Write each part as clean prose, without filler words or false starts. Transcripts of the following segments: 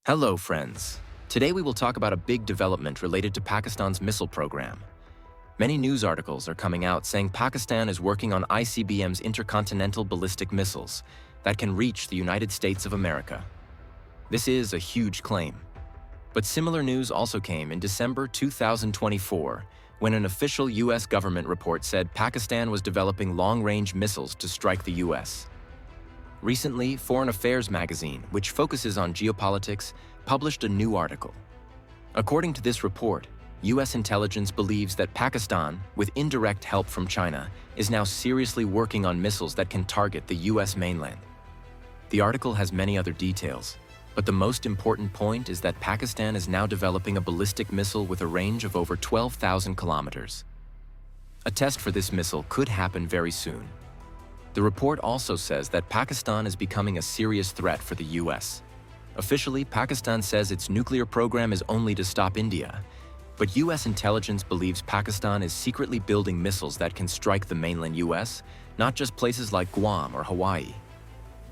Hello, friends. Today we will talk about a big development related to Pakistan's missile program. Many news articles are coming out saying Pakistan is working on ICBMs, intercontinental ballistic missiles, that can reach the United States of America. This is a huge claim. But similar news also came in December 2024, when an official US government report said Pakistan was developing long-range missiles to strike the US. Recently, Foreign Affairs magazine, which focuses on geopolitics, published a new article. According to this report, US intelligence believes that Pakistan, with indirect help from China, is now seriously working on missiles that can target the US mainland. The article has many other details, but the most important point is that Pakistan is now developing a ballistic missile with a range of over 12,000 kilometers. A test for this missile could happen very soon. The report also says that Pakistan is becoming a serious threat for the US. Officially, Pakistan says its nuclear program is only to stop India, but US intelligence believes Pakistan is secretly building missiles that can strike the mainland US, not just places like Guam or Hawaii.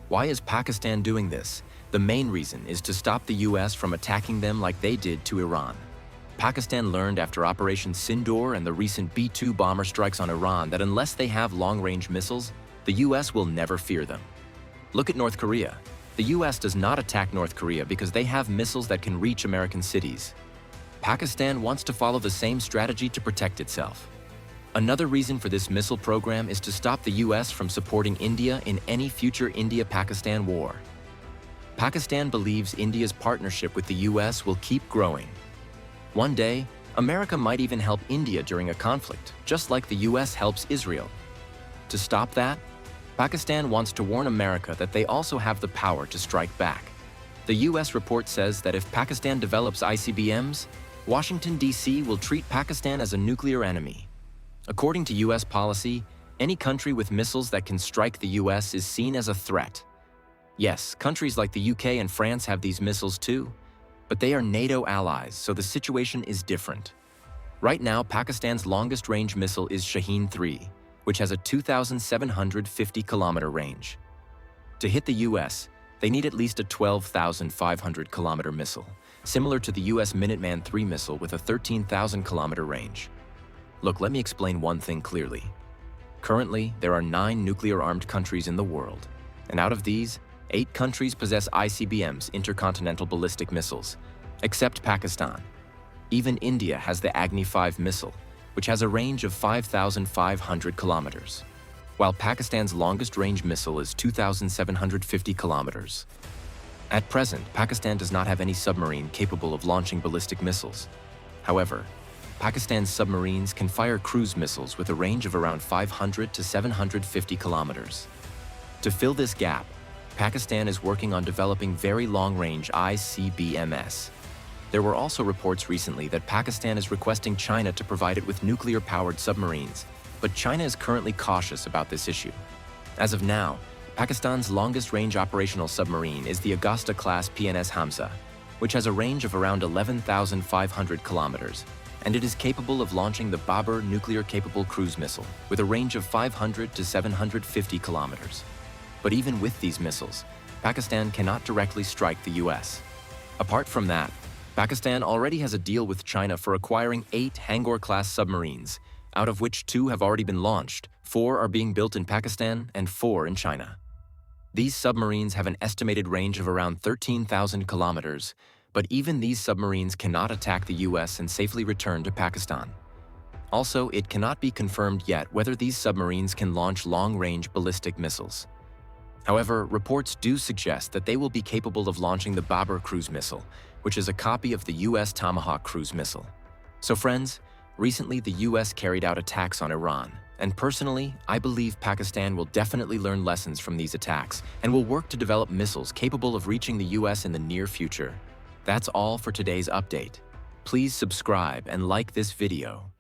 Why is Pakistan doing this? The main reason is to stop the US from attacking them like they did to Iran. Pakistan learned after Operation Sindoor and the recent B-2 bomber strikes on Iran that unless they have long-range missiles, the US will never fear them. Look at North Korea. The US does not attack North Korea because they have missiles that can reach American cities. Pakistan wants to follow the same strategy to protect itself. Another reason for this missile program is to stop the US from supporting India in any future India-Pakistan war. Pakistan believes India's partnership with the US will keep growing. One day, America might even help India during a conflict, just like the US helps Israel. To stop that, Pakistan wants to warn America that they also have the power to strike back. The US report says that if Pakistan develops ICBMs, Washington, D.C. will treat Pakistan as a nuclear enemy. According to US policy, any country with missiles that can strike the US is seen as a threat. Yes, countries like the UK and France have these missiles too, but they are NATO allies, so the situation is different. Right now, Pakistan's longest-range missile is Shaheen-3, which has a 2,750-kilometer range. To hit the US, they need at least a 12,500-kilometer missile, similar to the US Minuteman III missile with a 13,000-kilometer range. Look, let me explain one thing clearly. Currently, there are 9 nuclear-armed countries in the world, and out of these, 8 countries possess ICBMs, intercontinental ballistic missiles, except Pakistan. Even India has the Agni-5 missile, which has a range of 5,500 kilometers, while Pakistan's longest-range missile is 2,750 kilometers. At present, Pakistan does not have any submarine capable of launching ballistic missiles. However, Pakistan's submarines can fire cruise missiles with a range of around 500 to 750 kilometers. To fill this gap, Pakistan is working on developing very long-range ICBMs. There were also reports recently that Pakistan is requesting China to provide it with nuclear-powered submarines, but China is currently cautious about this issue. As of now, Pakistan's longest-range operational submarine is the Augusta-class PNS Hamza, which has a range of around 11,500 kilometers, and it is capable of launching the Babur nuclear-capable cruise missile with a range of 500 to 750 kilometers. But even with these missiles, Pakistan cannot directly strike the US. Apart from that, Pakistan already has a deal with China for acquiring 8 Hangar-class submarines, out of which 2 have already been launched, 4 are being built in Pakistan, and 4 in China. These submarines have an estimated range of around 13,000 kilometers, but even these submarines cannot attack the US and safely return to Pakistan. Also, it cannot be confirmed yet whether these submarines can launch long-range ballistic missiles. However, reports do suggest that they will be capable of launching the Babur cruise missile, which is a copy of the US Tomahawk cruise missile. So friends, recently the US carried out attacks on Iran, and personally, I believe Pakistan will definitely learn lessons from these attacks and will work to develop missiles capable of reaching the US in the near future. That's all for today's update. Please subscribe and like this video.